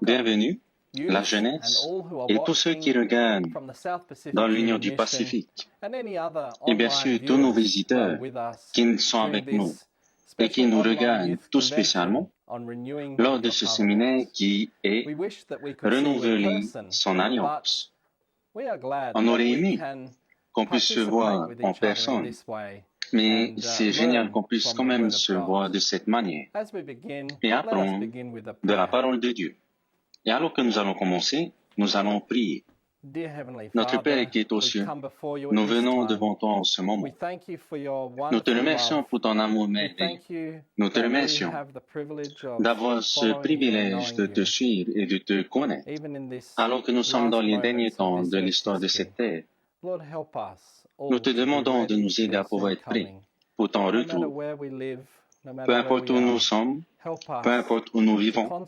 Bienvenue, la jeunesse et tous ceux qui regardent dans l'Union du Pacifique, et bien sûr tous nos visiteurs qui sont avec nous et qui nous regardent tout spécialement lors de ce séminaire qui est renouveler son alliance. On aurait aimé qu'on puisse se voir en personne, mais c'est génial qu'on puisse quand même se voir de cette manière et apprendre de la parole de Dieu. Et alors que nous allons commencer, nous allons prier. Notre Père qui est aux cieux, nous venons devant toi en ce moment. Nous te remercions pour ton amour merveilleux. Nous te remercions d'avoir ce privilège de te suivre et de te connaître, alors que nous sommes dans les derniers temps de l'histoire de cette terre. Nous te demandons de nous aider à pouvoir être prêts pour ton retour. Peu importe où nous sommes, peu importe où nous vivons,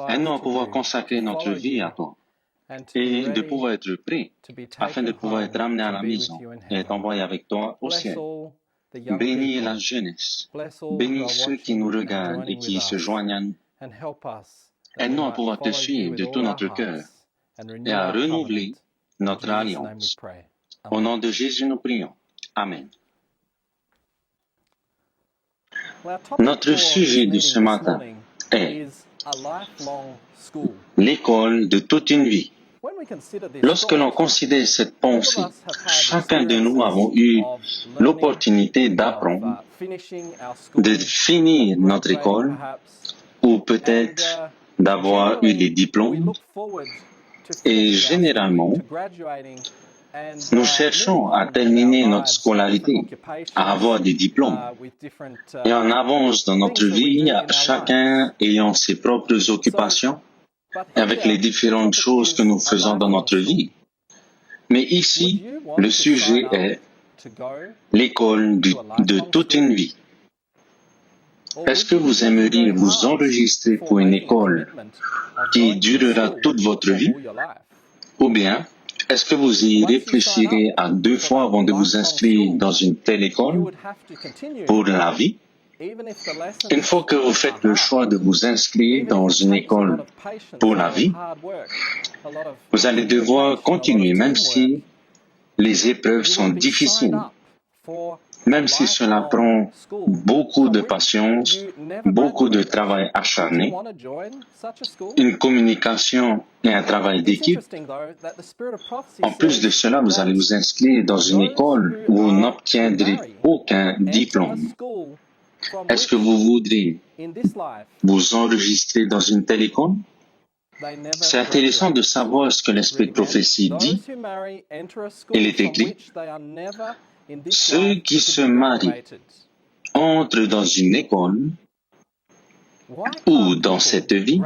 aide-nous à pouvoir consacrer notre vie à toi et de pouvoir être prêts afin de pouvoir être ramenés à la maison et être envoyés avec toi au ciel. Bénis la jeunesse, bénis ceux qui nous regardent et qui se joignent à nous. Aide-nous à pouvoir te suivre de tout notre cœur et à renouveler notre alliance. Au nom de Jésus, nous prions. Amen. Notre sujet de ce matin est l'école de toute une vie. Lorsque l'on considère cette pensée, chacun de nous avons eu l'opportunité d'apprendre, de finir notre école, ou peut-être d'avoir eu des diplômes. Et généralement, nous cherchons à terminer notre scolarité, à avoir des diplômes. Et on avance dans notre vie, chacun ayant ses propres occupations, avec les différentes choses que nous faisons dans notre vie. Mais ici, le sujet est l'école de toute une vie. Est-ce que vous aimeriez vous enregistrer pour une école qui durera toute votre vie? Ou bien, est-ce que vous y réfléchirez à 2 fois avant de vous inscrire dans une telle école pour la vie? Une fois que vous faites le choix de vous inscrire dans une école pour la vie, vous allez devoir continuer, même si les épreuves sont difficiles, même si cela prend beaucoup de patience, beaucoup de travail acharné, une communication et un travail d'équipe. En plus de cela, vous allez vous inscrire dans une école où vous n'obtiendrez aucun diplôme. Est-ce que vous voudrez vous enregistrer dans une telle école? C'est intéressant de savoir ce que l'Esprit de prophétie dit. Il est écrit, « Ceux qui se marient entrent dans une école où, dans cette vie,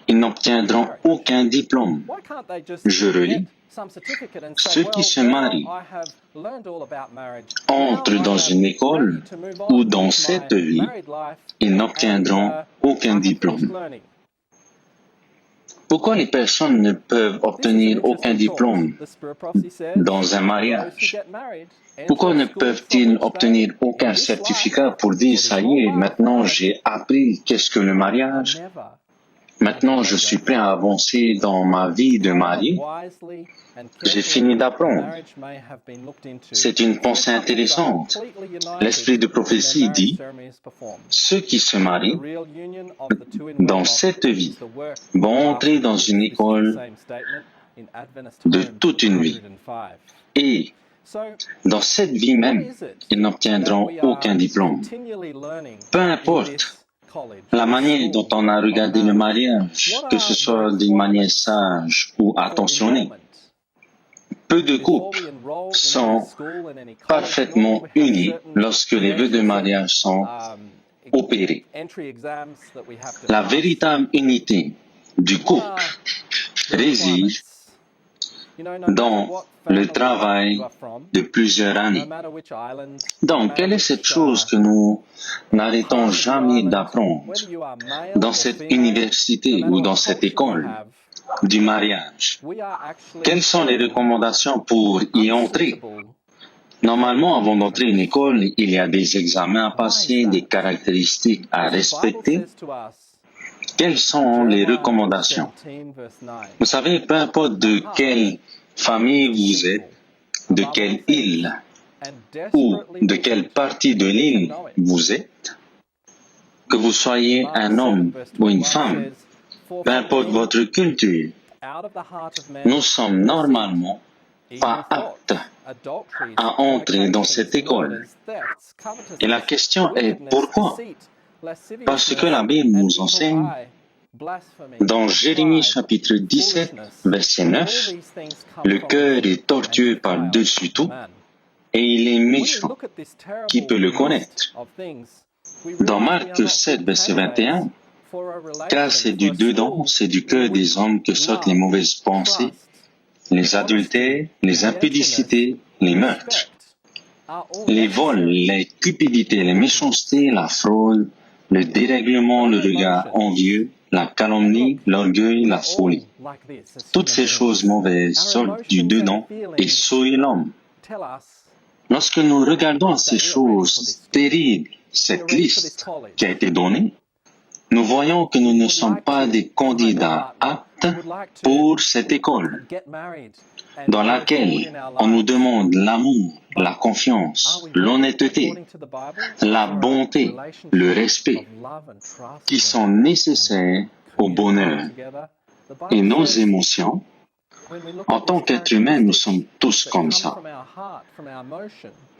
ils n'obtiendront aucun diplôme. » Je relis. Ceux qui se marient entrent dans une école où, dans cette vie, ils n'obtiendront aucun diplôme. Pourquoi les personnes ne peuvent obtenir aucun diplôme dans un mariage? Pourquoi ne peuvent-ils obtenir aucun certificat pour dire « ça y est, maintenant j'ai appris qu'est-ce que le mariage ». Maintenant, je suis prêt à avancer dans ma vie de marié. J'ai fini d'apprendre. C'est une pensée intéressante. L'Esprit de prophétie dit, ceux qui se marient dans cette vie vont entrer dans une école de toute une vie. Et dans cette vie même, ils n'obtiendront aucun diplôme. Peu importe la manière dont on a regardé le mariage, que ce soit d'une manière sage ou attentionnée. Peu de couples sont parfaitement unis lorsque les vœux de mariage sont opérés. La véritable unité du couple réside dans le travail de plusieurs années. Donc, quelle est cette chose que nous n'arrêtons jamais d'apprendre dans cette université ou dans cette école du mariage? Quelles sont les recommandations pour y entrer? Normalement, avant d'entrer une école, il y a des examens à passer, des caractéristiques à respecter. Quelles sont les recommandations? Vous savez, peu importe de quelle famille vous êtes, de quelle île ou de quelle partie de l'île vous êtes, que vous soyez un homme ou une femme, peu importe votre culture, nous sommes normalement pas aptes à entrer dans cette école. Et la question est pourquoi? Parce que la Bible nous enseigne dans Jérémie chapitre 17, verset 9, le cœur est tortueux par-dessus tout et il est méchant. Qui peut le connaître? Dans Marc 7, verset 21, car c'est du dedans, c'est du cœur des hommes que sortent les mauvaises pensées, les adultères, les impudicités, les meurtres, les vols, les cupidités, les méchancetés, la fraude, le dérèglement, le regard envieux, la calomnie, l'orgueil, la folie. Toutes ces choses mauvaises sortent du dedans et souillent l'homme. Lorsque nous regardons ces choses terribles, cette liste qui a été donnée, nous voyons que nous ne sommes pas des candidats aptes pour cette école, dans laquelle on nous demande l'amour, la confiance, l'honnêteté, la bonté, le respect, qui sont nécessaires au bonheur. Et nos émotions, en tant qu'êtres humains, nous sommes tous comme ça.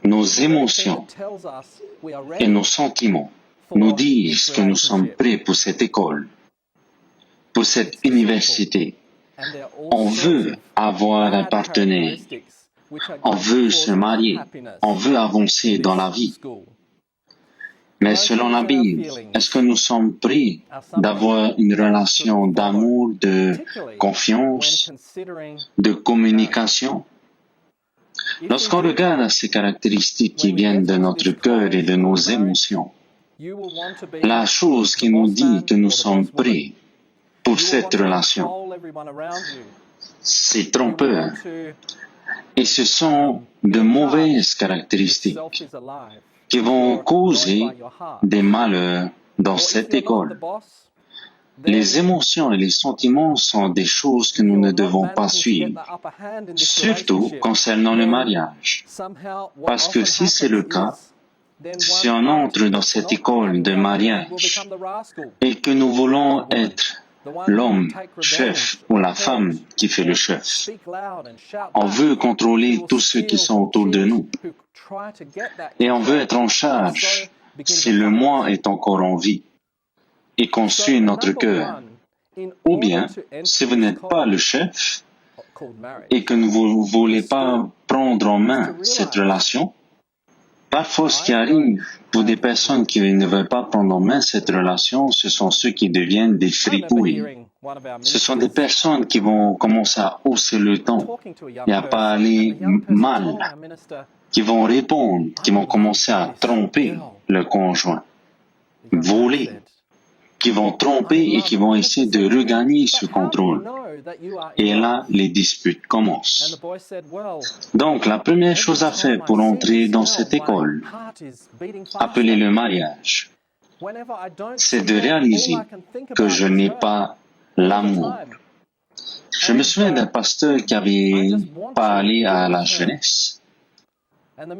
Nos émotions et nos sentiments nous disent que nous sommes prêts pour cette école, pour cette université. On veut avoir un partenaire, on veut se marier, on veut avancer dans la vie. Mais selon la Bible, est-ce que nous sommes prêts d'avoir une relation d'amour, de confiance, de communication? Lorsqu'on regarde ces caractéristiques qui viennent de notre cœur et de nos émotions, la chose qui nous dit que nous sommes prêts pour cette relation, c'est trompeur. Et ce sont de mauvaises caractéristiques qui vont causer des malheurs dans cette école. Les émotions et les sentiments sont des choses que nous ne devons pas suivre, surtout concernant le mariage. Parce que si c'est le cas, si on entre dans cette école de mariage et que nous voulons être l'homme chef ou la femme qui fait le chef, on veut contrôler tous ceux qui sont autour de nous. Et on veut être en charge si le moi est encore en vie et qu'on suit notre cœur. Ou bien, si vous n'êtes pas le chef et que vous ne voulez pas prendre en main cette relation, parfois ce qui arrive pour des personnes qui ne veulent pas prendre en main cette relation, ce sont ceux qui deviennent des fripouilles. Ce sont des personnes qui vont commencer à hausser le ton et à parler mal, qui vont répondre, qui vont commencer à tromper le conjoint, voler, qui vont tromper et qui vont essayer de regagner ce contrôle. Et là, les disputes commencent. Donc, la première chose à faire pour entrer dans cette école, appelée le mariage, c'est de réaliser que je n'ai pas l'amour. Je me souviens d'un pasteur qui avait parlé à la jeunesse.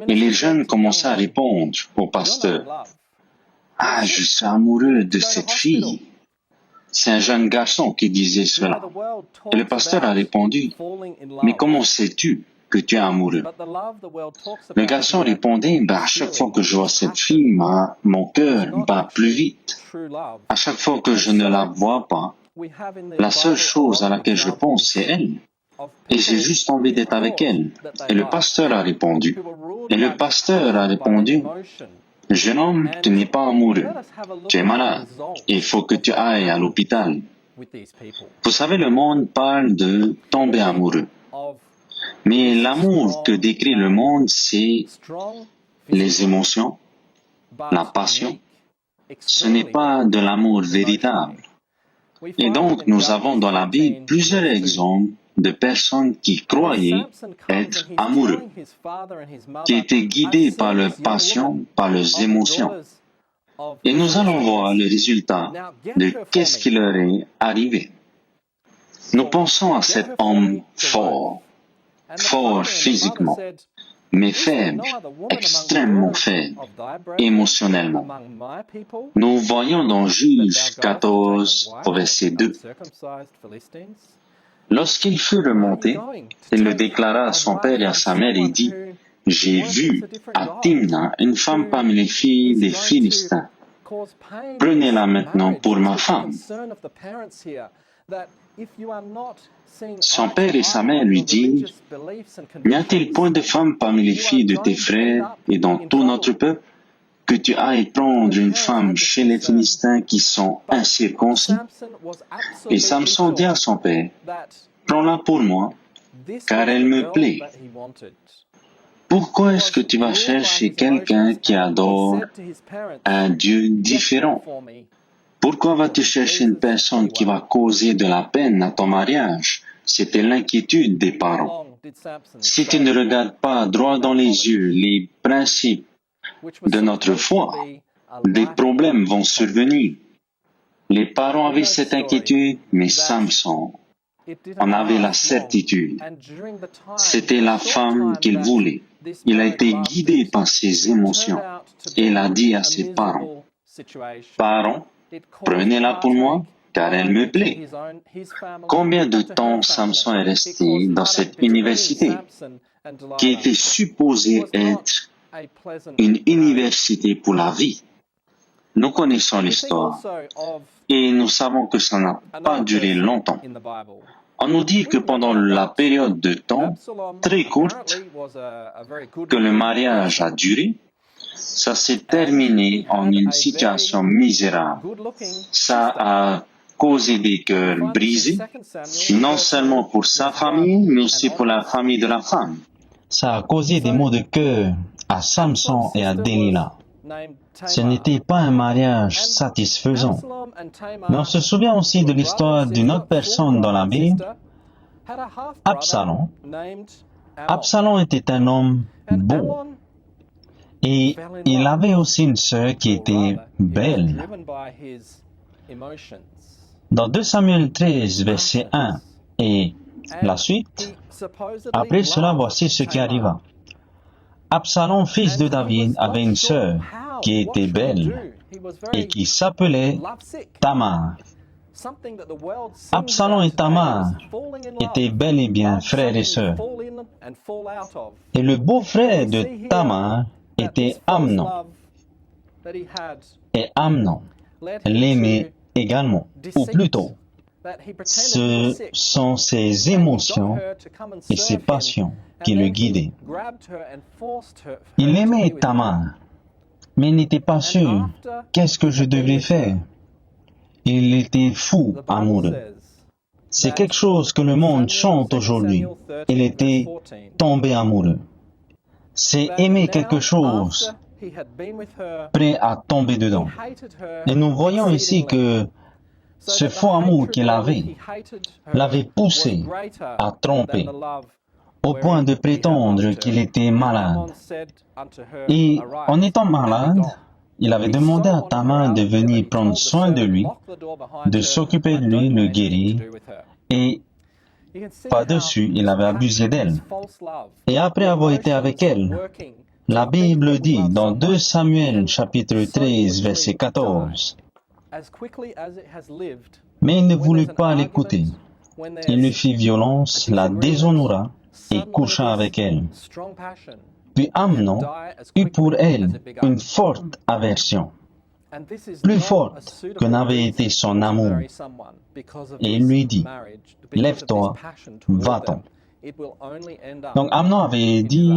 Et les jeunes commençaient à répondre au pasteur. « Ah, je suis amoureux de cette fille. » C'est un jeune garçon qui disait cela. Et le pasteur a répondu, « Mais comment sais-tu que tu es amoureux? » Le garçon répondait, « À chaque fois que je vois cette fille, mon cœur bat plus vite. À chaque fois que je ne la vois pas, la seule chose à laquelle je pense, c'est elle. Et j'ai juste envie d'être avec elle. » Et le pasteur a répondu, « Jeune homme, tu n'es pas amoureux. Tu es malade. Il faut que tu ailles à l'hôpital. » Vous savez, le monde parle de tomber amoureux. Mais l'amour que décrit le monde, c'est les émotions, la passion. Ce n'est pas de l'amour véritable. Et donc, nous avons dans la Bible plusieurs exemples de personnes qui croyaient être amoureux, qui étaient guidés par leur passion, par leurs émotions. Et nous allons voir le résultat de qu'est-ce qui leur est arrivé. Nous pensons à cet homme fort, fort physiquement, mais faible, extrêmement faible, émotionnellement. Nous voyons dans Juge 14, au verset 2. Lorsqu'il fut remonté, il le déclara à son père et à sa mère et dit, « J'ai vu à Timna une femme parmi les filles des Philistins. Prenez-la maintenant pour ma femme. » Son père et sa mère lui dirent, « N'y a-t-il point de femme parmi les filles de tes frères et dans tout notre peuple, que tu ailles prendre une femme chez les Philistins qui sont incirconcis? » Et Samson dit à son père, « Prends-la pour moi, car elle me plaît. » Pourquoi est-ce que tu vas chercher quelqu'un qui adore un Dieu différent? Pourquoi vas-tu chercher une personne qui va causer de la peine à ton mariage? C'était l'inquiétude des parents. Si tu ne regardes pas droit dans les yeux les principes de notre foi, des problèmes vont survenir. Les parents avaient cette inquiétude, mais Samson en avait la certitude. C'était la femme qu'il voulait. Il a été guidé par ses émotions et il a dit à ses parents, « Parents, prenez-la pour moi, car elle me plaît. » Combien de temps Samson est resté dans cette université, qui était supposée être une université pour la vie? Nous connaissons l'histoire et nous savons que ça n'a pas duré longtemps. On nous dit que pendant la période de temps très courte que le mariage a duré, ça s'est terminé en une situation misérable. Ça a causé des cœurs brisés, non seulement pour sa famille, mais aussi pour la famille de la femme. Ça a causé des maux de cœur à Samson et à Delilah. Ce n'était pas un mariage satisfaisant. Mais on se souvient aussi de l'histoire d'une autre personne dans la Bible, Absalom. Absalom était un homme beau. Et il avait aussi une sœur qui était belle. Dans 2 Samuel 13, verset 1 et la suite, après cela, voici ce qui arriva. Absalom, fils de David, avait une sœur qui était belle et qui s'appelait Tamar. Absalom et Tamar étaient bel et bien frères et sœurs. Et le beau-frère de Tamar était Amnon. Et Amnon l'aimait également, ou plutôt, ce sont ses émotions et ses passions qui le guidaient. Il aimait Tamar, mais il n'était pas sûr. Qu'est-ce que je devais faire? Il était fou amoureux. C'est quelque chose que le monde chante aujourd'hui. Il était tombé amoureux. C'est aimer quelque chose, prêt à tomber dedans. Et nous voyons ici que ce faux amour qu'il avait l'avait poussé à tromper, au point de prétendre qu'il était malade. Et en étant malade, il avait demandé à Tamar de venir prendre soin de lui, de s'occuper de lui, le guérir, et par-dessus, il avait abusé d'elle. Et après avoir été avec elle, la Bible dit dans 2 Samuel chapitre 13, verset 14, « Mais il ne voulut pas l'écouter. Il lui fit violence, la déshonora et coucha avec elle. Puis Amnon eut pour elle une forte aversion, plus forte que n'avait été son amour. Et il lui dit, « Lève-toi, va-t'en. » Donc Amnon avait dit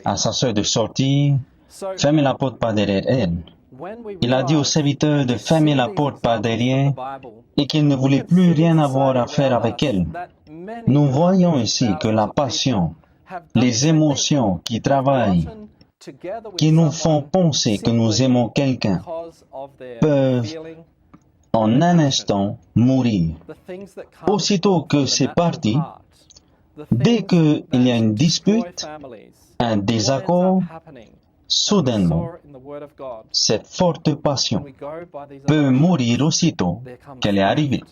à sa sœur de sortir, « Fermez la porte par derrière elle. » Il a dit au serviteur de fermer la porte par derrière et qu'il ne voulait plus rien avoir à faire avec elle. Nous voyons ici que la passion, les émotions qui travaillent, qui nous font penser que nous aimons quelqu'un, peuvent en un instant mourir. Aussitôt que c'est parti, dès qu'il y a une dispute, un désaccord, soudainement, cette forte passion peut mourir aussitôt qu'elle est arrivée.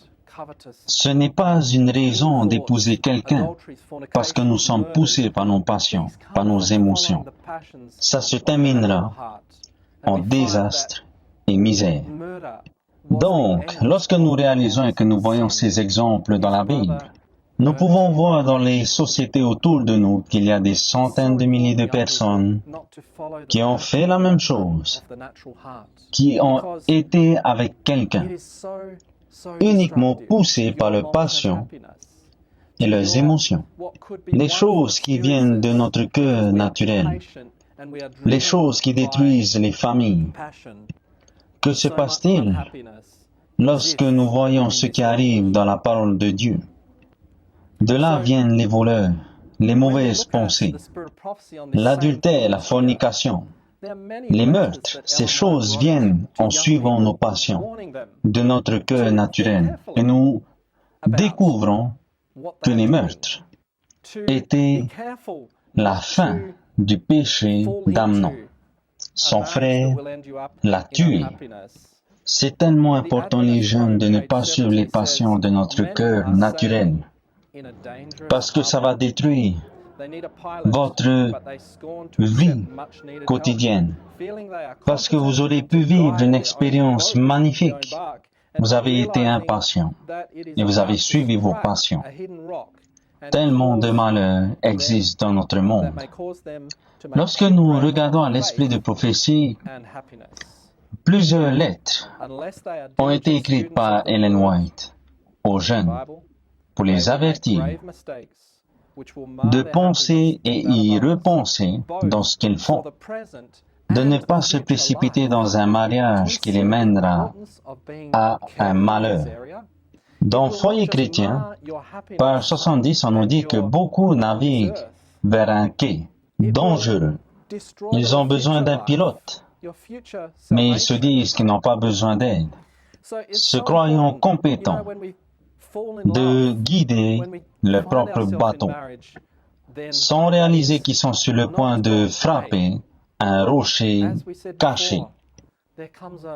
Ce n'est pas une raison d'épouser quelqu'un parce que nous sommes poussés par nos passions, par nos émotions. Ça se terminera en désastre et misère. Donc, lorsque nous réalisons et que nous voyons ces exemples dans la Bible, nous pouvons voir dans les sociétés autour de nous qu'il y a des centaines de milliers de personnes qui ont fait la même chose, qui ont été avec quelqu'un, uniquement poussés par leurs passions et leurs émotions. Les choses qui viennent de notre cœur naturel, les choses qui détruisent les familles. Que se passe-t-il lorsque nous voyons ce qui arrive dans la parole de Dieu? De là viennent les voleurs, les mauvaises pensées, l'adultère, la fornication, les meurtres. Ces choses viennent en suivant nos passions de notre cœur naturel. Et nous découvrons que les meurtres étaient la fin du péché d'Amnon. Son frère l'a tué. C'est tellement important, les jeunes, de ne pas suivre les passions de notre cœur naturel, parce que ça va détruire votre vie quotidienne, parce que vous aurez pu vivre une expérience magnifique. Vous avez été impatient et vous avez suivi vos passions. Tellement de malheurs existent dans notre monde. Lorsque nous regardons à l'esprit de prophétie, plusieurs lettres ont été écrites par Ellen White aux jeunes pour les avertir de penser et y repenser dans ce qu'ils font, de ne pas se précipiter dans un mariage qui les mènera à un malheur. Dans Foyer chrétien, page 70, on nous dit que beaucoup naviguent vers un quai dangereux. Ils ont besoin d'un pilote, mais ils se disent qu'ils n'ont pas besoin d'aide. Se croyant compétents de guider leur propre bateau, sans réaliser qu'ils sont sur le point de frapper un rocher caché,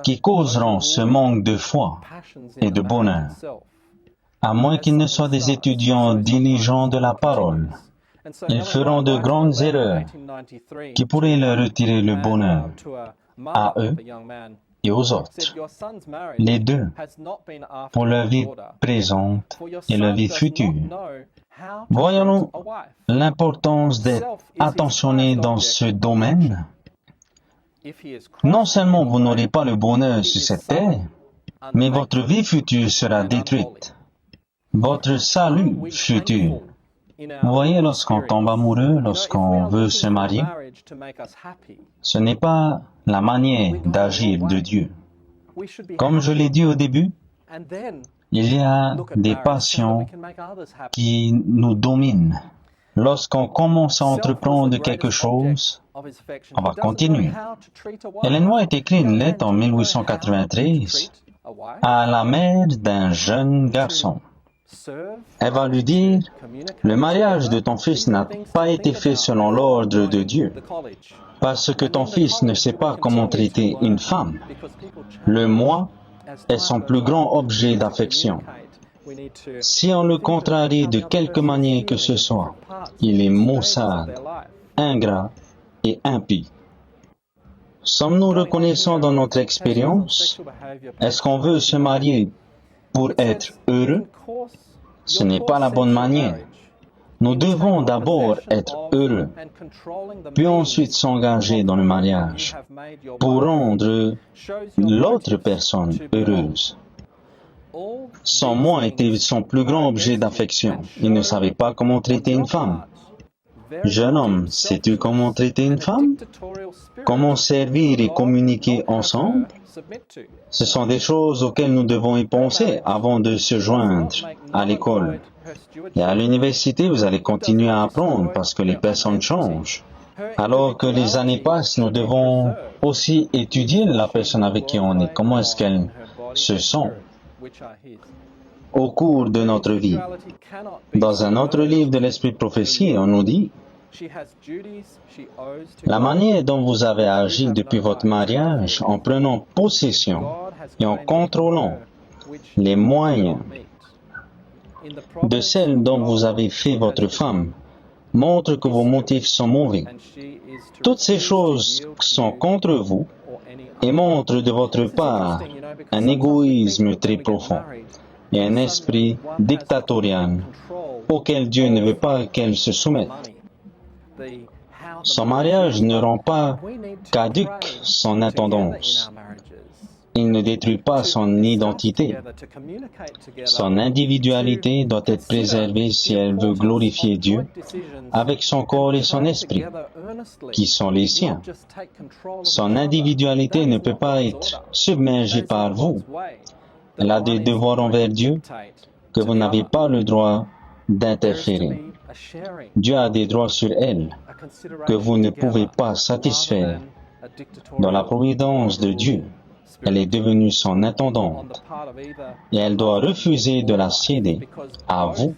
qui causeront ce manque de foi et de bonheur, à moins qu'ils ne soient des étudiants diligents de la parole. Ils feront de grandes erreurs qui pourraient leur retirer le bonheur à eux et aux autres. Les deux, pour leur vie présente et leur vie future. Voyons-nous l'importance d'être attentionné dans ce domaine? Non seulement vous n'aurez pas le bonheur sur cette terre, mais votre vie future sera détruite. Votre salut futur. Vous voyez, lorsqu'on tombe amoureux, lorsqu'on veut se marier, ce n'est pas la manière d'agir de Dieu. Comme je l'ai dit au début, il y a des passions qui nous dominent. Lorsqu'on commence à entreprendre quelque chose, on va continuer. Ellen White écrit une lettre en 1893 à la mère d'un jeune garçon. Elle va lui dire, le mariage de ton fils n'a pas été fait selon l'ordre de Dieu, parce que ton fils ne sait pas comment traiter une femme. Le moi est son plus grand objet d'affection. Si on le contrarie de quelque manière que ce soit, il est maussade, ingrat et impie. Sommes-nous reconnaissants dans notre expérience? Est-ce qu'on veut se marier pour être heureux? Ce n'est pas la bonne manière. Nous devons d'abord être heureux, puis ensuite s'engager dans le mariage pour rendre l'autre personne heureuse. Son moi était son plus grand objet d'affection. Il ne savait pas comment traiter une femme. Jeune homme, sais-tu comment traiter une femme? Comment servir et communiquer ensemble? Ce sont des choses auxquelles nous devons y penser avant de se joindre à l'école. Et à l'université, vous allez continuer à apprendre parce que les personnes changent. Alors que les années passent, nous devons aussi étudier la personne avec qui on est. Comment est-ce qu'elle se sent au cours de notre vie. Dans un autre livre de l'Esprit de prophétie, on nous dit La manière dont vous avez agi depuis votre mariage en prenant possession et en contrôlant les moyens de celle dont vous avez fait votre femme montre que vos motifs sont mauvais. Toutes ces choses sont contre vous et montrent de votre part un égoïsme très profond et un esprit dictatorial auquel Dieu ne veut pas qu'elle se soumette. Son mariage ne rend pas caduque son intendance. Il ne détruit pas son identité. Son individualité doit être préservée si elle veut glorifier Dieu avec son corps et son esprit, qui sont les siens. Son individualité ne peut pas être submergée par vous. Elle a des devoirs envers Dieu que vous n'avez pas le droit d'interférer. Dieu a des droits sur elle que vous ne pouvez pas satisfaire. Dans la providence de Dieu, elle est devenue son intendante et elle doit refuser de la céder à vous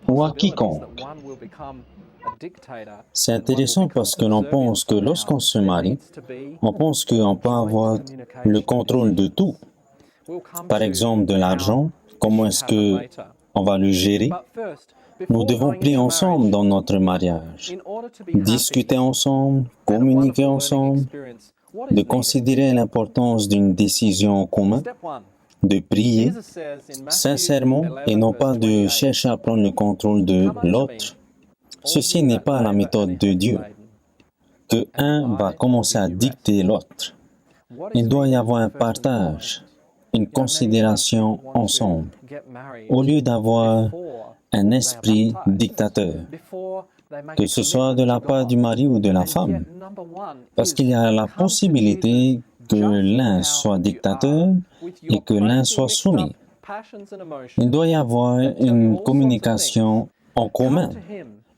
ou à quiconque. C'est intéressant parce que l'on pense que lorsqu'on se marie, on pense qu'on peut avoir le contrôle de tout. Par exemple, de l'argent, comment est-ce que on va le gérer? Nous devons prier ensemble dans notre mariage, discuter ensemble, communiquer ensemble, de considérer l'importance d'une décision en commun, de prier sincèrement et non pas de chercher à prendre le contrôle de l'autre. Ceci n'est pas la méthode de Dieu, que un va commencer à dicter l'autre. Il doit y avoir un partage, une considération ensemble, au lieu d'avoir un esprit dictateur, que ce soit de la part du mari ou de la femme, parce qu'il y a la possibilité que l'un soit dictateur et que l'un soit soumis. Il doit y avoir une communication en commun,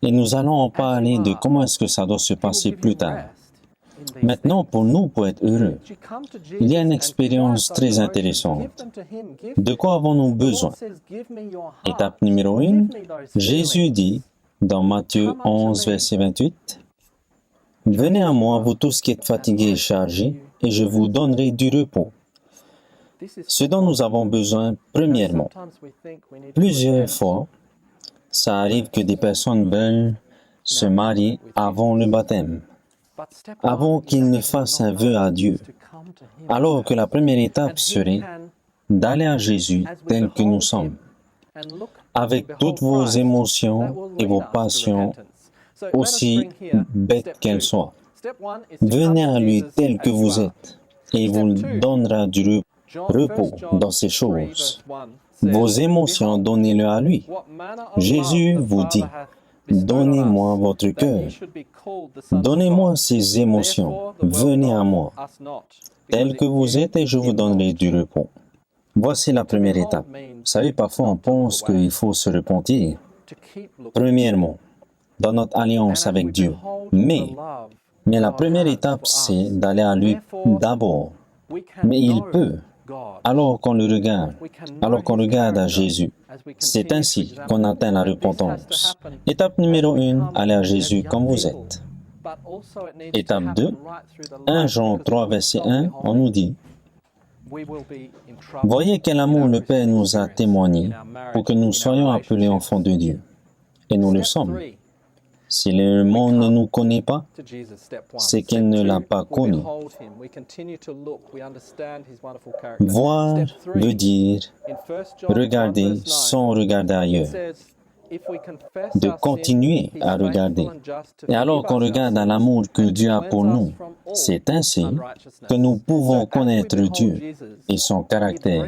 et nous allons en parler de comment est-ce que ça doit se passer plus tard. Maintenant, pour nous, pour être heureux, il y a une expérience très intéressante. De quoi avons-nous besoin? Étape numéro 1, Jésus dit, dans Matthieu 11, verset 28, « Venez à moi, vous tous qui êtes fatigués et chargés, et je vous donnerai du repos. » Ce dont nous avons besoin, premièrement, plusieurs fois, ça arrive que des personnes veulent se marier avant le baptême, avant qu'ils ne fassent un vœu à Dieu, alors que la première étape serait d'aller à Jésus tel que nous sommes, avec toutes vos émotions et vos passions, aussi bêtes qu'elles soient. Venez à lui tel que vous êtes, et il vous donnera du repos dans ces choses. Vos émotions, donnez-le à lui. Jésus vous dit, donnez-moi votre cœur. Donnez-moi ces émotions. Venez à moi, tel que vous êtes, et je vous donnerai du repos. Voici la première étape. Vous savez, parfois on pense qu'il faut se repentir. Premièrement, dans notre alliance avec Dieu. Mais la première étape, c'est d'aller à lui d'abord. Mais il peut, alors qu'on le regarde, alors qu'on regarde à Jésus. C'est ainsi qu'on atteint la repentance. Étape numéro 1, aller à Jésus comme vous êtes. Étape 2, 1 Jean 3, verset 1, on nous dit, « Voyez quel amour le Père nous a témoigné pour que nous soyons appelés enfants de Dieu. Et nous le sommes. Si le monde ne nous connaît pas, c'est qu'il ne l'a pas connu. » Voir veut dire regarder sans regarder ailleurs, de continuer à regarder. Et alors qu'on regarde à l'amour que Dieu a pour nous, c'est ainsi que nous pouvons connaître Dieu et son caractère.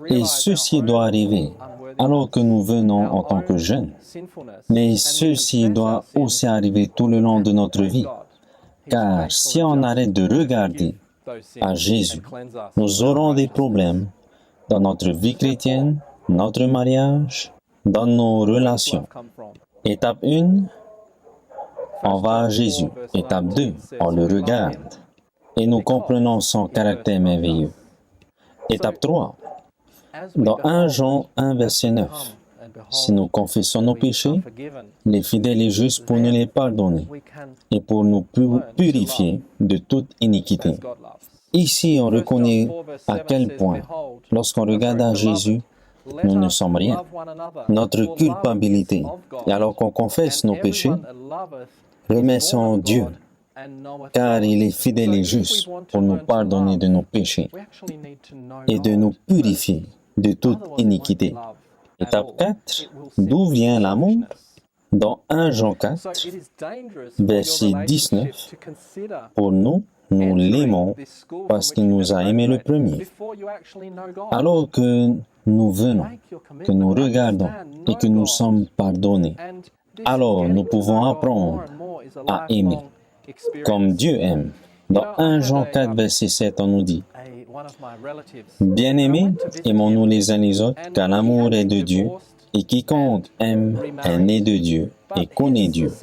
Et ceci doit arriver alors que nous venons en tant que jeunes. Mais ceci doit aussi arriver tout le long de notre vie. Car si on arrête de regarder à Jésus, nous aurons des problèmes dans notre vie chrétienne, notre mariage, dans nos relations. Étape 1, on va à Jésus. Étape 2, on le regarde. Et nous comprenons son caractère merveilleux. Étape 3, dans 1 Jean 1, verset 9, Si nous confessons nos péchés, il est fidèle et juste pour nous les pardonner et pour nous purifier de toute iniquité. Ici, on reconnaît à quel point, lorsqu'on regarde à Jésus, nous ne sommes rien. Notre culpabilité, et alors qu'on confesse nos péchés, remercions Dieu, car il est fidèle et juste pour nous pardonner de nos péchés et de nous purifier de toute iniquité. Étape 4, d'où vient l'amour? Dans 1 Jean 4, verset 19, pour nous, nous l'aimons parce qu'il nous a aimés le premier. Alors que nous venons, que nous regardons et que nous sommes pardonnés, alors nous pouvons apprendre à aimer comme Dieu aime. Dans 1 Jean 4, verset 7, on nous dit, « Bien-aimés, aimons-nous les uns les autres, car l'amour est de Dieu, et quiconque aime est né de Dieu et connaît Dieu. »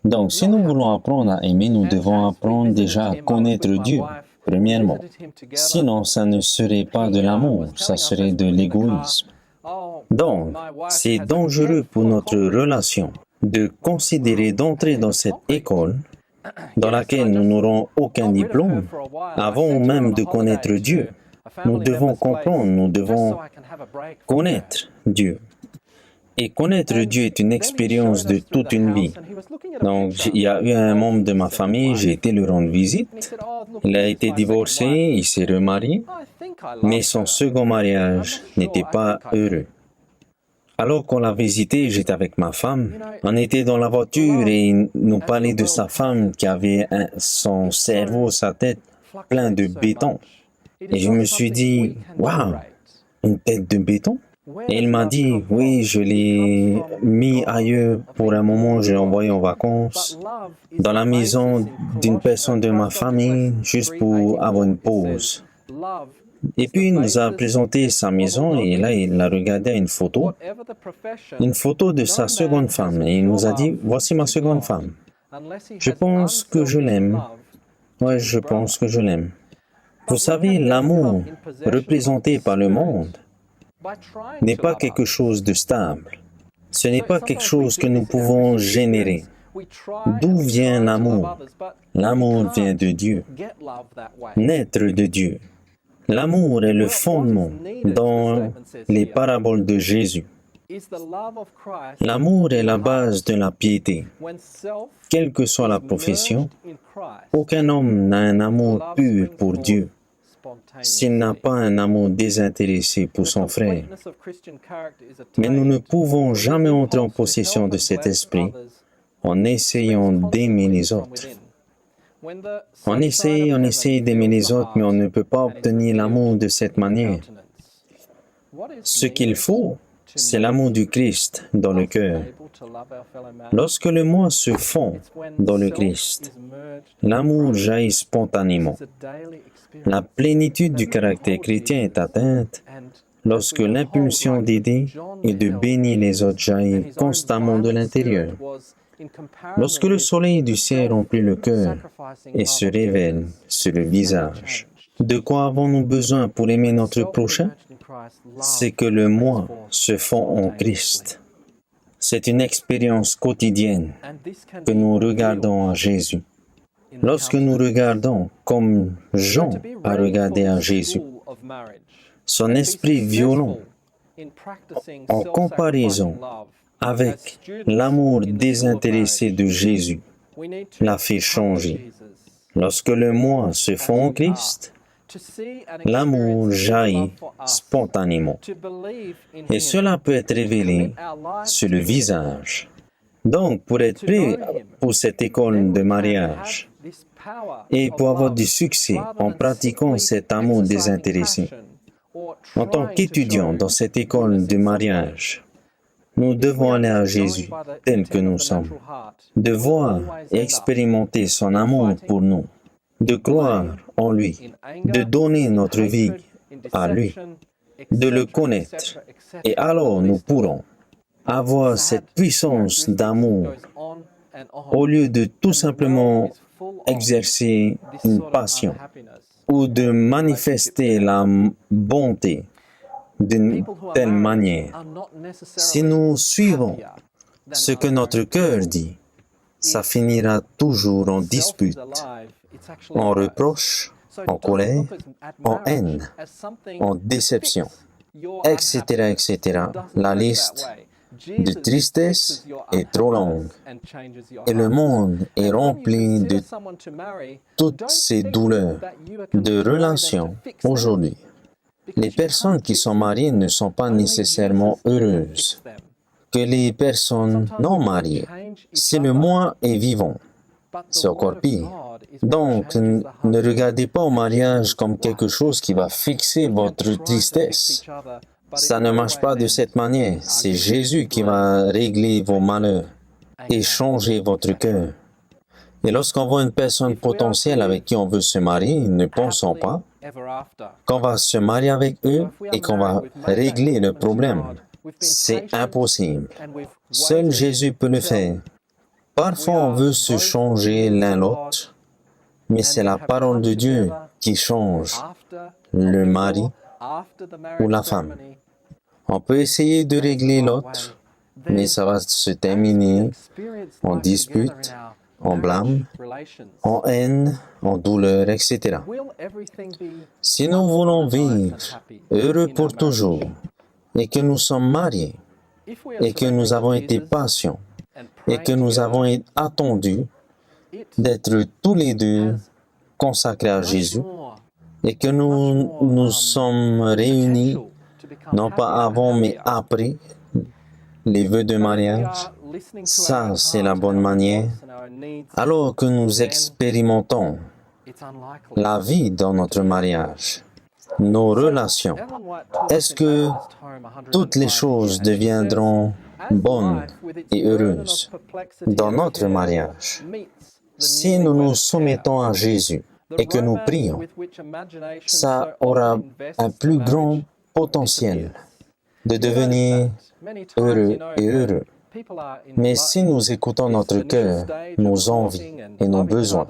Donc, si nous voulons apprendre à aimer, nous devons apprendre déjà à connaître Dieu, premièrement. Sinon, ça ne serait pas de l'amour, ça serait de l'égoïsme. Donc, c'est dangereux pour notre relation de considérer d'entrer dans cette école dans laquelle nous n'aurons aucun diplôme avant même de connaître Dieu. Nous devons comprendre, nous devons connaître Dieu. Et connaître Dieu est une expérience de toute une vie. Donc, il y a eu un membre de ma famille, j'ai été lui rendre visite. Il a été divorcé, il s'est remarié, mais son second mariage n'était pas heureux. Alors qu'on l'a visité, j'étais avec ma femme. On était dans la voiture et il nous parlait de sa femme qui avait son cerveau, sa tête plein de béton. Et je me suis dit, waouh, une tête de béton? Et il m'a dit, oui, je l'ai mis ailleurs pour un moment, je l'ai envoyé en vacances, dans la maison d'une personne de ma famille, juste pour avoir une pause. Et puis il nous a présenté sa maison et là il a regardé une photo de sa seconde femme et il nous a dit, voici ma seconde femme. Je pense que je l'aime. Ouais, je pense que je l'aime. Vous savez, l'amour représenté par le monde n'est pas quelque chose de stable. Ce n'est pas quelque chose que nous pouvons générer. D'où vient l'amour? L'amour vient de Dieu, naître de Dieu. L'amour est le fondement dans les paraboles de Jésus. L'amour est la base de la piété. Quelle que soit la profession, aucun homme n'a un amour pur pour Dieu s'il n'a pas un amour désintéressé pour son frère. Mais nous ne pouvons jamais entrer en possession de cet esprit en essayant d'aimer les autres. On essaye d'aimer les autres, mais on ne peut pas obtenir l'amour de cette manière. Ce qu'il faut, c'est l'amour du Christ dans le cœur. Lorsque le moi se fond dans le Christ, l'amour jaillit spontanément. La plénitude du caractère chrétien est atteinte lorsque l'impulsion d'aider et de bénir les autres jaillit constamment de l'intérieur. Lorsque le soleil du ciel remplit le cœur et se révèle sur le visage, de quoi avons-nous besoin pour aimer notre prochain? C'est que le moi se fond en Christ. C'est une expérience quotidienne que nous regardons à Jésus. Lorsque nous regardons comme Jean a regardé à Jésus, son esprit violent, en comparaison avec l'amour désintéressé de Jésus, l'a fait changer. Lorsque le moi se fond en Christ, l'amour jaillit spontanément. Et cela peut être révélé sur le visage. Donc, pour être prêt pour cette école de mariage et pour avoir du succès en pratiquant cet amour désintéressé, en tant qu'étudiant dans cette école de mariage, nous devons aller à Jésus tel que nous sommes, de voir et expérimenter son amour pour nous, de croire en lui, de donner notre vie à lui, de le connaître. Et alors nous pourrons avoir cette puissance d'amour au lieu de tout simplement exercer une passion ou de manifester la bonté. d'une telle manière. Si nous suivons ce que notre cœur dit, ça finira toujours en dispute, en reproche, en colère, en haine, en déception, etc., etc. La liste de tristesse est trop longue. Et le monde est rempli de toutes ces douleurs de relations aujourd'hui. Les personnes qui sont mariées ne sont pas nécessairement heureuses que les personnes non mariées. Si le moi est vivant, c'est encore pire. Donc, ne regardez pas au mariage comme quelque chose qui va fixer votre tristesse. Ça ne marche pas de cette manière. C'est Jésus qui va régler vos malheurs et changer votre cœur. Et lorsqu'on voit une personne potentielle avec qui on veut se marier, ne pensons pas qu'on va se marier avec eux et qu'on va régler le problème. C'est impossible. Seul Jésus peut le faire. Parfois, on veut se changer l'un l'autre, mais c'est la parole de Dieu qui change le mari ou la femme. On peut essayer de régler l'autre, mais ça va se terminer en dispute, en blâme, en haine, en douleur, etc. Si nous voulons vivre heureux pour toujours, et que nous sommes mariés, et que nous avons été patients, et que nous avons attendu d'être tous les deux consacrés à Jésus, et que nous nous sommes réunis, non pas avant, mais après les vœux de mariage, ça, c'est la bonne manière. Alors que nous expérimentons la vie dans notre mariage, nos relations, est-ce que toutes les choses deviendront bonnes et heureuses dans notre mariage? Si nous nous soumettons à Jésus et que nous prions, ça aura un plus grand potentiel de devenir heureux et heureux. Mais si nous écoutons notre cœur, nos envies et nos besoins,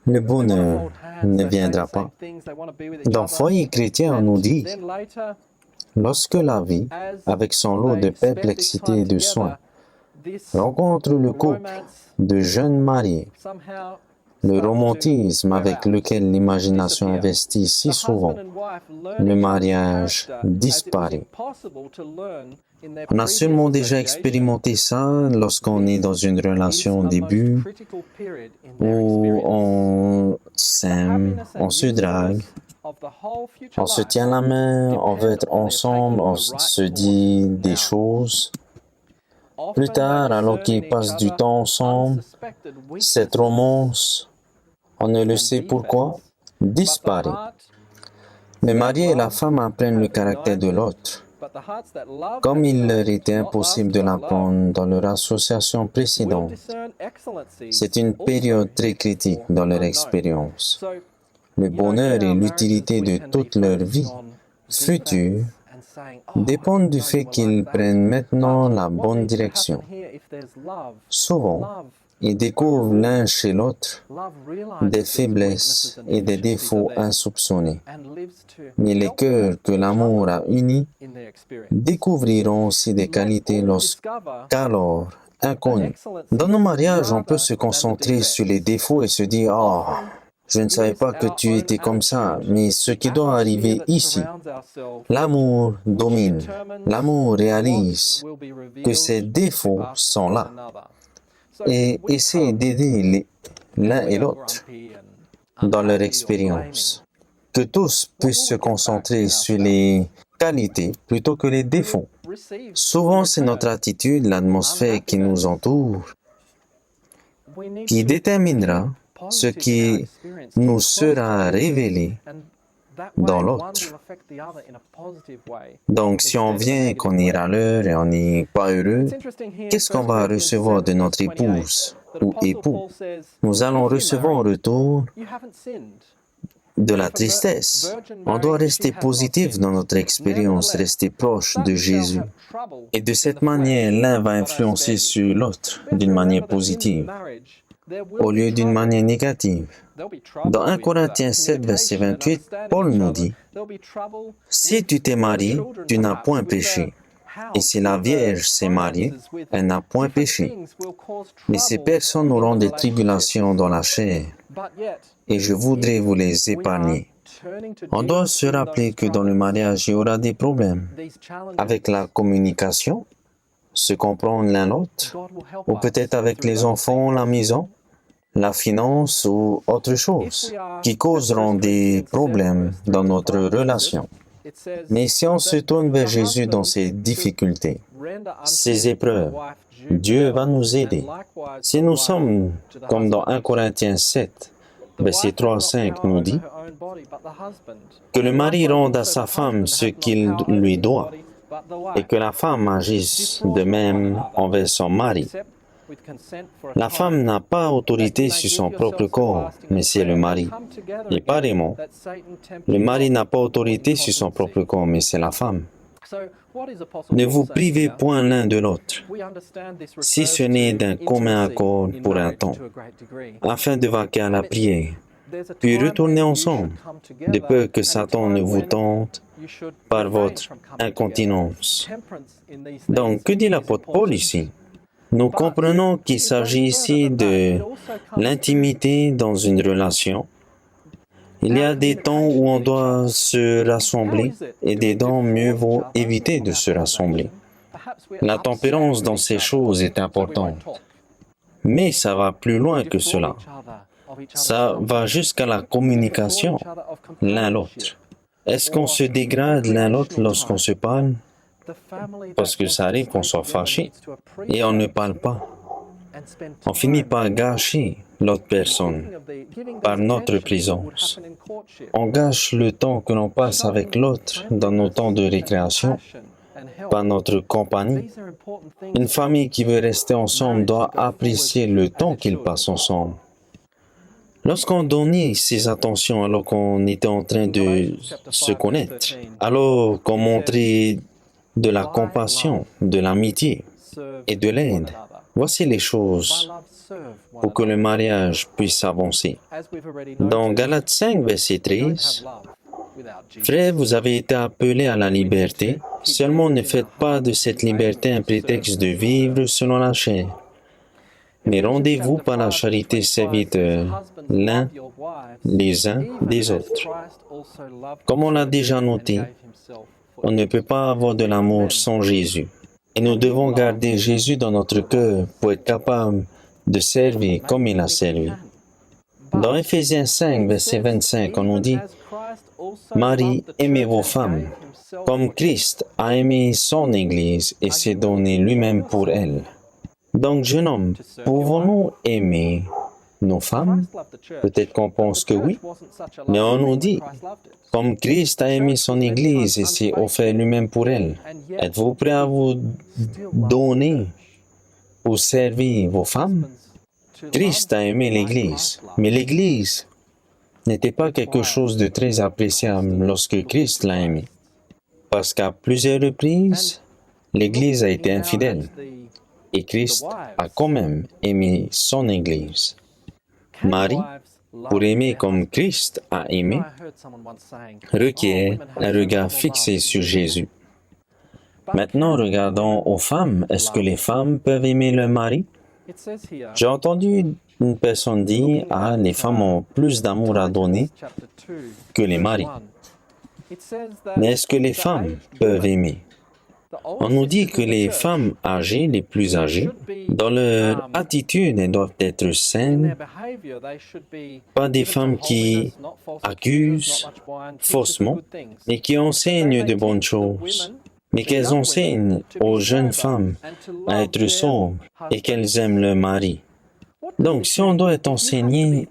le bonheur ne viendra pas. Dans Foyer chrétien, on nous dit, lorsque la vie, avec son lot de perplexité et de soins, rencontre le couple de jeunes mariés, le romantisme avec lequel l'imagination investit si souvent, le mariage disparaît. On a sûrement déjà expérimenté ça lorsqu'on est dans une relation au début, où on s'aime, on se drague, on se tient la main, on veut être ensemble, on se dit des choses. Plus tard, alors qu'ils passent du temps ensemble, cette romance, on ne le sait pourquoi, disparaît. Le mari et la femme apprennent le caractère de l'autre. Comme il leur était impossible de l'apprendre dans leur association précédente, c'est une période très critique dans leur expérience. Le bonheur et l'utilité de toute leur vie future dépendent du fait qu'ils prennent maintenant la bonne direction. Souvent, ils découvrent l'un chez l'autre des faiblesses et des défauts insoupçonnés. Mais les cœurs que l'amour a unis découvriront aussi des qualités lorsqu'alors inconnues. Dans nos mariages, on peut se concentrer sur les défauts et se dire « Oh, je ne savais pas que tu étais comme ça, mais ce qui doit arriver ici, l'amour domine, l'amour réalise que ces défauts sont là et essaie d'aider l'un et l'autre dans leur expérience. Que tous puissent se concentrer sur les qualités plutôt que les défauts. Souvent, c'est notre attitude, l'atmosphère qui nous entoure, qui déterminera ce qui nous sera révélé dans l'autre. Donc, si on vient qu'on est râleur et on n'est pas heureux, qu'est-ce qu'on va recevoir de notre épouse ou époux? Nous allons recevoir en retour de la tristesse. On doit rester positif dans notre expérience, rester proche de Jésus. Et de cette manière, l'un va influencer sur l'autre d'une manière positive, au lieu d'une manière négative. Dans 1 Corinthiens 7, verset 28, Paul nous dit, « Si tu t'es marié, tu n'as point péché. Et si la Vierge s'est mariée, elle n'a point péché. Mais ces personnes auront des tribulations dans la chair, et je voudrais vous les épargner. » On doit se rappeler que dans le mariage, il y aura des problèmes avec la communication, se comprendre l'un l'autre, ou peut-être avec les enfants, la maison, la finance ou autre chose, qui causeront des problèmes dans notre relation. Mais si on se tourne vers Jésus dans ces difficultés, ces épreuves, Dieu va nous aider. Si nous sommes, comme dans 1 Corinthiens 7, verset 3 à 5 nous dit, que le mari rende à sa femme ce qu'il lui doit, et que la femme agisse de même envers son mari. La femme n'a pas autorité sur son propre corps, mais c'est le mari. Et pareillement, le mari n'a pas autorité sur son propre corps, mais c'est la femme. Ne vous privez point l'un de l'autre, si ce n'est d'un commun accord pour un temps, afin de vaquer à la prière, puis retournez ensemble, de peur que Satan ne vous tente par votre incontinence. Donc, que dit l'apôtre Paul ici? Nous comprenons qu'il s'agit ici de l'intimité dans une relation. Il y a des temps où on doit se rassembler et des temps mieux vaut éviter de se rassembler. La tempérance dans ces choses est importante. Mais ça va plus loin que cela. Ça va jusqu'à la communication l'un l'autre. Est-ce qu'on se dégrade l'un l'autre lorsqu'on se parle? Parce que ça arrive qu'on soit fâché et on ne parle pas. On finit par gâcher l'autre personne par notre présence. On gâche le temps que l'on passe avec l'autre dans nos temps de récréation, par notre compagnie. Une famille qui veut rester ensemble doit apprécier le temps qu'ils passent ensemble. Lorsqu'on donnait ces attentions alors qu'on était en train de se connaître, alors qu'on montrait de la compassion, de l'amitié et de l'aide. Voici les choses pour que le mariage puisse avancer. Dans Galates 5, verset 13, « Frères, vous avez été appelés à la liberté, seulement ne faites pas de cette liberté un prétexte de vivre selon la chair. Mais rendez-vous par la charité serviteurs, l'un les uns des autres. » Comme on l'a déjà noté, on ne peut pas avoir de l'amour sans Jésus. Et nous devons garder Jésus dans notre cœur pour être capable de servir comme il a servi. Dans Éphésiens 5, verset 25, on nous dit, « Marie, aimez vos femmes, comme Christ a aimé son Église et s'est donné lui-même pour elle. » Donc, jeune homme, pouvons-nous aimer nos femmes? Peut-être qu'on pense que oui, mais on nous dit, comme Christ a aimé son Église et s'est offert lui-même pour elle. Êtes-vous prêt à vous donner pour servir vos femmes? Christ a aimé l'Église, mais l'Église n'était pas quelque chose de très appréciable lorsque Christ l'a aimé. Parce qu'à plusieurs reprises, l'Église a été infidèle. Et Christ a quand même aimé son Église. Marie, pour aimer comme Christ a aimé, requiert un regard fixé sur Jésus. Maintenant, regardons aux femmes. Est-ce que les femmes peuvent aimer leur mari? J'ai entendu une personne dire, « Ah, les femmes ont plus d'amour à donner que les maris. » Mais est-ce que les femmes peuvent aimer? On nous dit que les femmes âgées, les plus âgées, dans leur attitude, elles doivent être saines, pas des femmes qui accusent faussement, mais qui enseignent de bonnes choses, mais qu'elles enseignent aux jeunes femmes à être sobres et qu'elles aiment leur mari. Donc, si on doit être enseigné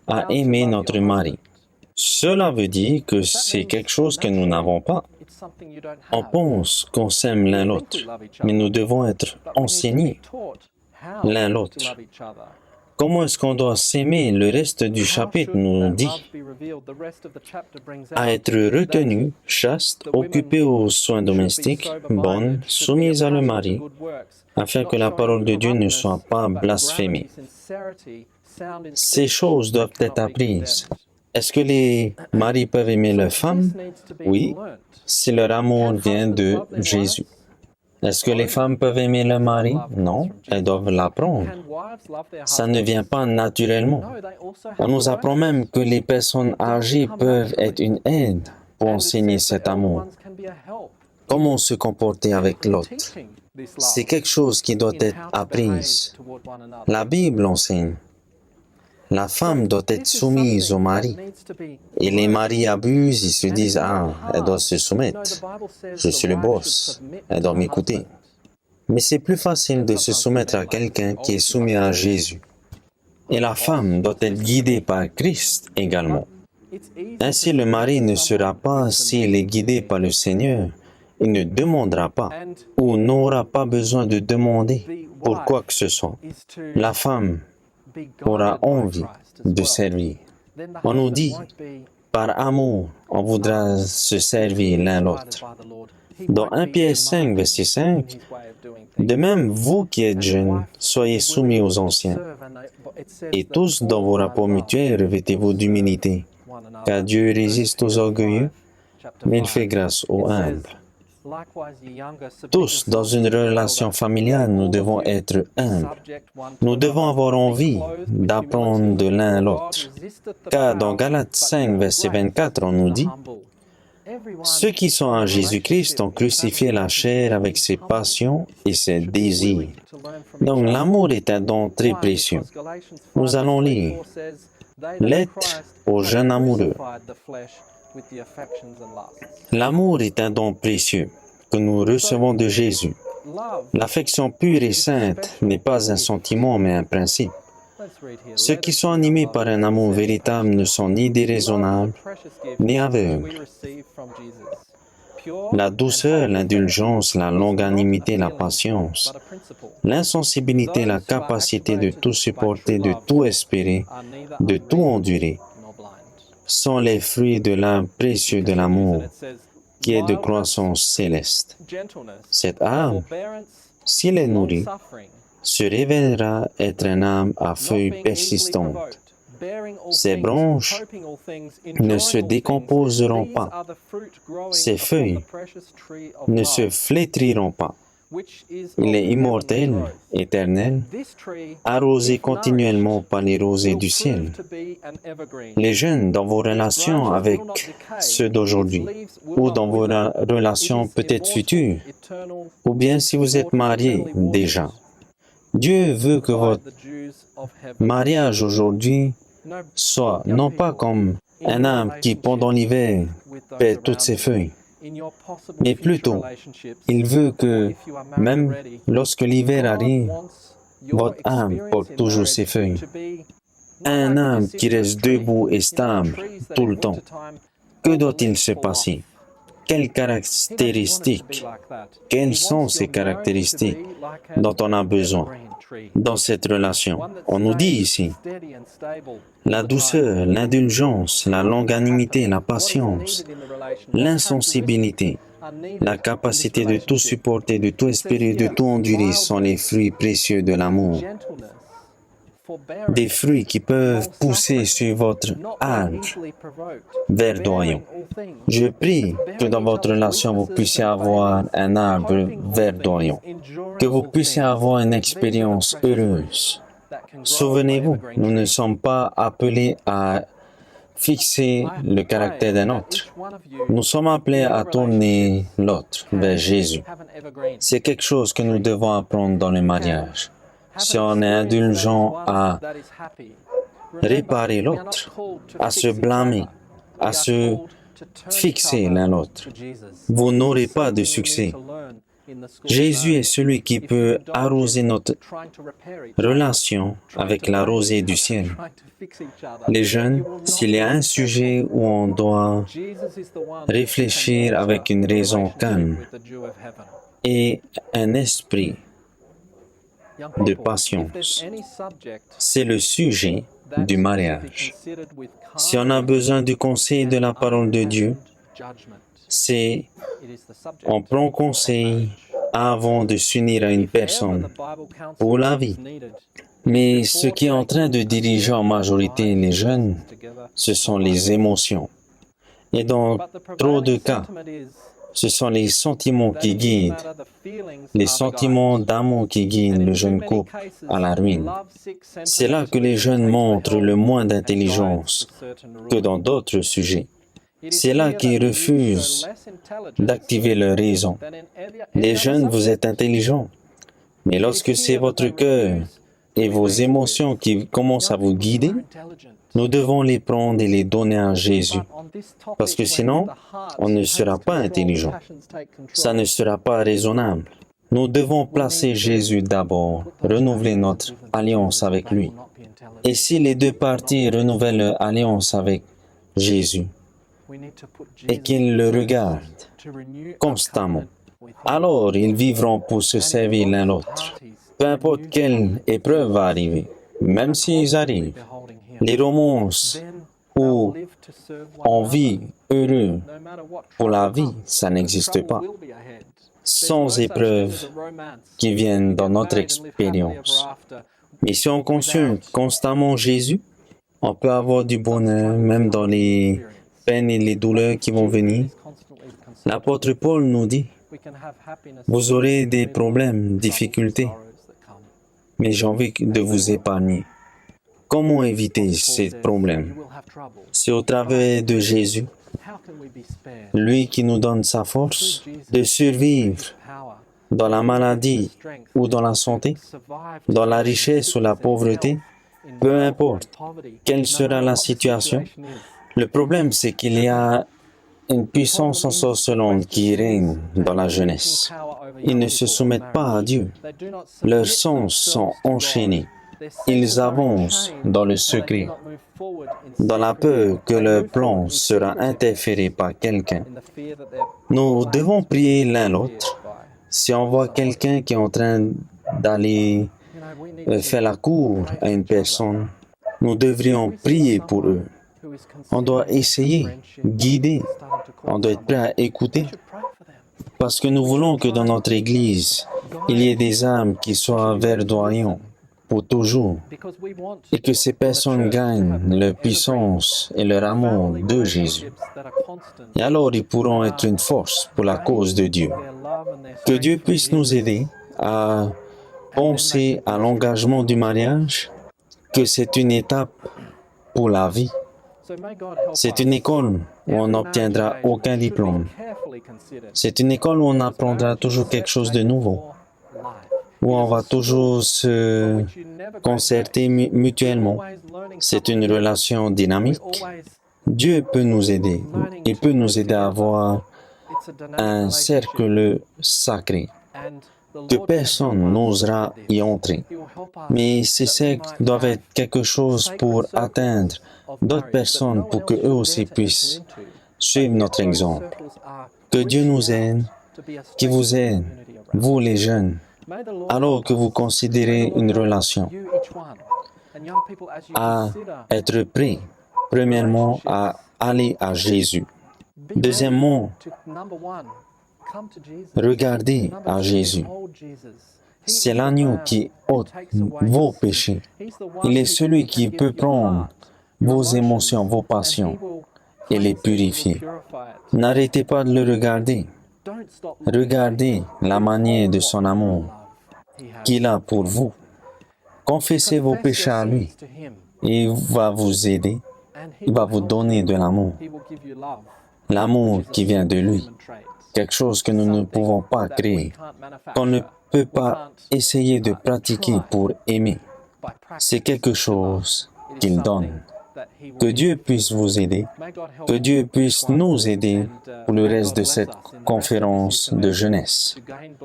à aimer notre mari, cela veut dire que c'est quelque chose que nous n'avons pas. On pense qu'on s'aime l'un l'autre, mais nous devons être enseignés l'un l'autre. Comment est-ce qu'on doit s'aimer? Le reste du chapitre nous dit à être retenu, chaste, occupé aux soins domestiques, bonne, soumise à le mari, afin que la parole de Dieu ne soit pas blasphémée. Ces choses doivent être apprises. Est-ce que les maris peuvent aimer leurs femmes? Oui, si leur amour vient de Jésus. Est-ce que les femmes peuvent aimer leur mari? Non, elles doivent l'apprendre. Ça ne vient pas naturellement. On nous apprend même que les personnes âgées peuvent être une aide pour enseigner cet amour. Comment se comporter avec l'autre? C'est quelque chose qui doit être appris. La Bible enseigne. La femme doit être soumise au mari. Et les maris abusent, ils se disent, ah, elle doit se soumettre. Je suis le boss, elle doit m'écouter. Mais c'est plus facile de se soumettre à quelqu'un qui est soumis à Jésus. Et la femme doit être guidée par Christ également. Ainsi, le mari ne sera pas, s'il est guidé par le Seigneur, il ne demandera pas ou n'aura pas besoin de demander pour quoi que ce soit. La femme aura envie de servir. On nous dit, par amour, on voudra se servir l'un l'autre. Dans 1 Pierre 5, verset 5, de même, vous qui êtes jeunes, soyez soumis aux anciens. Et tous, dans vos rapports mutuels, revêtez-vous d'humilité, car Dieu résiste aux orgueilleux, mais il fait grâce aux humbles. Tous, dans une relation familiale, nous devons être humbles. Nous devons avoir envie d'apprendre de l'un à l'autre. Car dans Galates 5, verset 24, on nous dit, « Ceux qui sont en Jésus-Christ ont crucifié la chair avec ses passions et ses désirs. » Donc l'amour est un don très précieux. Nous allons lire Lettre aux jeunes amoureux. L'amour est un don précieux que nous recevons de Jésus. L'affection pure et sainte n'est pas un sentiment mais un principe. Ceux qui sont animés par un amour véritable ne sont ni déraisonnables, ni aveugles. La douceur, l'indulgence, la longanimité, la patience, l'insensibilité, la capacité de tout supporter, de tout espérer, de tout endurer, sont les fruits de l'arbre précieux de l'amour, qui est de croissance céleste. Cet arbre, s'il est nourri, se révélera être un arbre à feuilles persistantes. Ses branches ne se décomposeront pas. Ses feuilles ne se flétriront pas. Il est immortel, éternel, arrosé continuellement par les rosées du ciel. Les jeunes, dans vos relations avec ceux d'aujourd'hui, ou dans vos relations peut-être futures, ou bien si vous êtes mariés déjà, Dieu veut que votre mariage aujourd'hui soit non pas comme un arbre qui, pendant l'hiver, perd toutes ses feuilles, mais plutôt, il veut que, même lorsque l'hiver arrive, votre arbre porte toujours ses feuilles. Un arbre qui reste debout et stable tout le temps. Que doit-il se passer? Quelles caractéristiques? Quelles sont ces caractéristiques dont on a besoin dans cette relation? On nous dit ici, la douceur, l'indulgence, la longanimité, la patience, l'insensibilité, la capacité de tout supporter, de tout espérer, de tout endurer sont les fruits précieux de l'amour. Des fruits qui peuvent pousser sur votre arbre verdoyant. Je prie que dans votre relation, vous puissiez avoir un arbre verdoyant, que vous puissiez avoir une expérience heureuse. Souvenez-vous, nous ne sommes pas appelés à fixer le caractère d'un autre. Nous sommes appelés à tourner l'autre vers Jésus. C'est quelque chose que nous devons apprendre dans le mariage. Si on est indulgent à réparer l'autre, à se blâmer, à se fixer l'un l'autre, vous n'aurez pas de succès. Jésus est celui qui peut arroser notre relation avec la rosée du ciel. Les jeunes, s'il y a un sujet où on doit réfléchir avec une raison calme et un esprit de patience, c'est le sujet du mariage. Si on a besoin du conseil de la parole de Dieu, c'est on prend conseil avant de s'unir à une personne pour la vie. Mais ce qui est en train de diriger en majorité les jeunes, ce sont les émotions. Et dans trop de cas, ce sont les sentiments qui guident, les sentiments d'amour qui guident le jeune couple à la ruine. C'est là que les jeunes montrent le moins d'intelligence que dans d'autres sujets. C'est là qu'ils refusent d'activer leur raison. Les jeunes, vous êtes intelligents, mais lorsque c'est votre cœur et vos émotions qui commencent à vous guider, nous devons les prendre et les donner à Jésus. Parce que sinon, on ne sera pas intelligent. Ça ne sera pas raisonnable. Nous devons placer Jésus d'abord, renouveler notre alliance avec lui. Et si les deux parties renouvellent leur alliance avec Jésus et qu'ils le regardent constamment, alors ils vivront pour se servir l'un l'autre. Peu importe quelle épreuve va arriver, même s'ils arrivent, les romances où on vit heureux pour la vie, ça n'existe pas. Sans épreuves qui viennent dans notre expérience. Mais si on consulte constamment Jésus, on peut avoir du bonheur, même dans les peines et les douleurs qui vont venir. L'apôtre Paul nous dit, vous aurez des problèmes, difficultés, mais j'ai envie de vous épargner. Comment éviter ces problèmes? C'est au travers de Jésus, lui qui nous donne sa force de survivre dans la maladie ou dans la santé, dans la richesse ou la pauvreté, peu importe quelle sera la situation. Le problème, c'est qu'il y a une puissance ensorcelante qui règne dans la jeunesse. Ils ne se soumettent pas à Dieu. Leurs sens sont enchaînés. Ils avancent dans le secret, dans la peur que leur plan sera interféré par quelqu'un. Nous devons prier l'un l'autre. Si on voit quelqu'un qui est en train d'aller faire la cour à une personne, nous devrions prier pour eux. On doit essayer, guider. On doit être prêt à écouter. Parce que nous voulons que dans notre Église, il y ait des âmes qui soient verdoyants pour toujours, et que ces personnes gagnent leur puissance et leur amour de Jésus. Et alors ils pourront être une force pour la cause de Dieu. Que Dieu puisse nous aider à penser à l'engagement du mariage, que c'est une étape pour la vie. C'est une école où on n'obtiendra aucun diplôme. C'est une école où on apprendra toujours quelque chose de nouveau, où on va toujours se concerter mutuellement. C'est une relation dynamique. Dieu peut nous aider. Il peut nous aider à avoir un cercle sacré que personne n'osera y entrer. Mais ces cercles doivent être quelque chose pour atteindre d'autres personnes pour qu'eux aussi puissent suivre notre exemple. Que Dieu nous aide, qu'il vous aide, vous les jeunes, alors que vous considérez une relation, à être prêt, premièrement, à aller à Jésus. Deuxièmement, regardez à Jésus. C'est l'agneau qui ôte vos péchés. Il est celui qui peut prendre vos émotions, vos passions et les purifier. N'arrêtez pas de le regarder. Regardez la manière de son amour qu'il a pour vous. Confessez vos péchés à lui. Et il va vous aider. Il va vous donner de l'amour. L'amour qui vient de lui. Quelque chose que nous ne pouvons pas créer. Qu'on ne peut pas essayer de pratiquer pour aimer. C'est quelque chose qu'il donne. Que Dieu puisse vous aider. Que Dieu puisse nous aider pour le reste de cette conférence de jeunesse.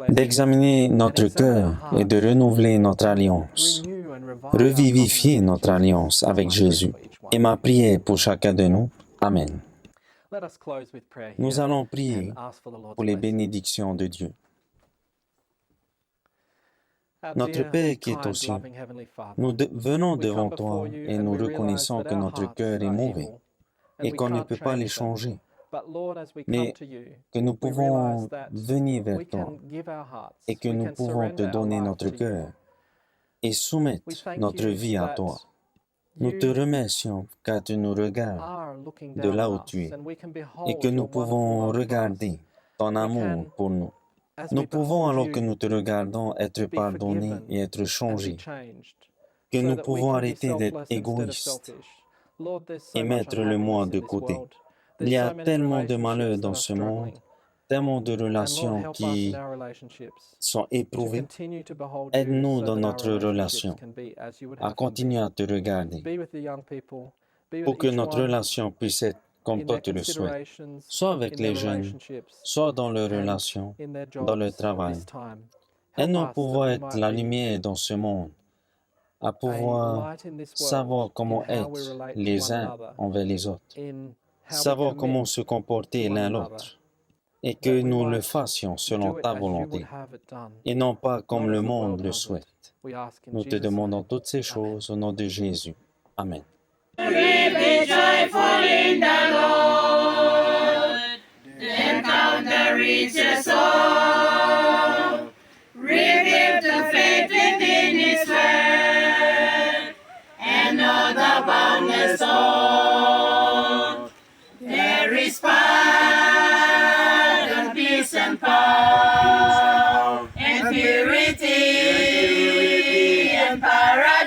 D'examiner notre cœur et de renouveler notre alliance. Revivifier notre alliance avec Jésus. Et ma prière pour chacun de nous. Amen. Nous allons prier pour les bénédictions de Dieu. Notre Père qui est aux cieux, nous venons devant toi et nous reconnaissons que notre cœur est mauvais et qu'on ne peut pas les changer, mais que nous pouvons venir vers toi et que nous pouvons te donner notre cœur et soumettre notre vie à toi. Nous te remercions car tu nous regardes de là où tu es et que nous pouvons regarder ton amour pour nous. Nous pouvons, alors que nous te regardons, être pardonnés et être changés, que nous pouvons arrêter d'être égoïstes et mettre le moi de côté. Il y a tellement de malheurs dans ce monde, tellement de relations qui sont éprouvées. Aide-nous dans notre relation à continuer à te regarder pour que notre relation puisse être comme toi tu le souhaites, soit avec les jeunes, soit dans leurs relations, dans le travail. Aide-nous à pouvoir être la lumière dans ce monde, à pouvoir savoir comment être les uns envers les autres, savoir comment se comporter l'un l'autre, et que nous le fassions selon ta volonté, et non pas comme le monde le souhaite. Nous te demandons toutes ces choses au nom de Jésus. Amen. Be joyful in the Lord, then count the riches soul. Reveal the faith within His word, and know the boundless hope. There is pardon, peace, and power, and purity, and paradise.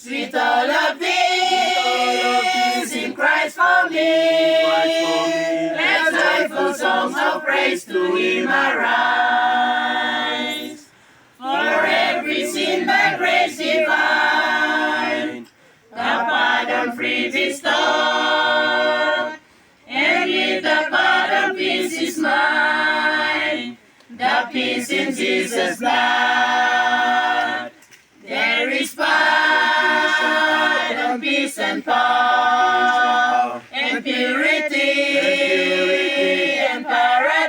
With all of this in Christ for me. Let joyful songs of praise to Him arise. For every sin by grace divine, the pardon free bestowed, and with the pardon peace is mine, the peace in Jesus' blood. There is pardon, peace and power, and purity, and paradise.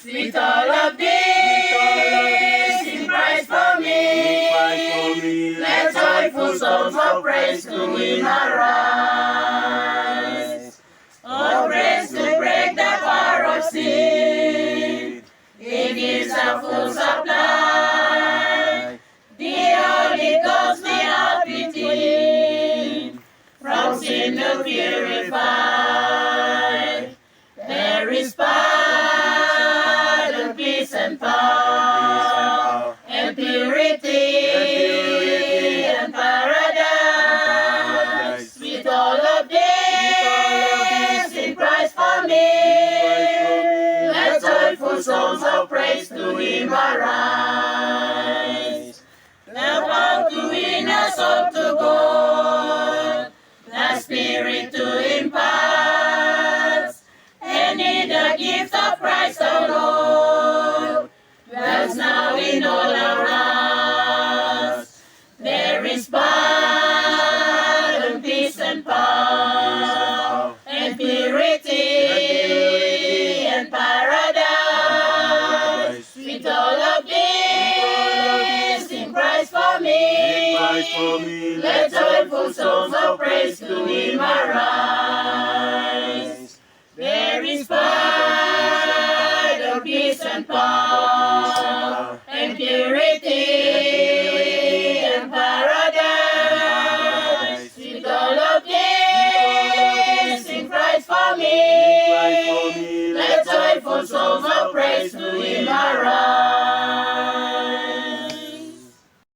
With all of this in Christ for me. Let joyful songs of praise to Him arise. Oh, grace to break the power of sin. He gives a full supply. The Holy Ghost may help within, from sin to purify. There is pardon, peace and power, and purity, and paradise. With all of this in Christ for me, let joyful songs of praise to Him arise. The power to win us all to God, the Spirit to impart, and in the gift of Christ our Lord, dwells now in all our hearts. There is pardon, peace and power, and purity, and paradise. With all of this in Christ for me, let joyful songs of praise to Him arise. There is pardon, peace and power, and purity, and paradise. With all of this in Christ for me, let joyful songs of praise to Him arise.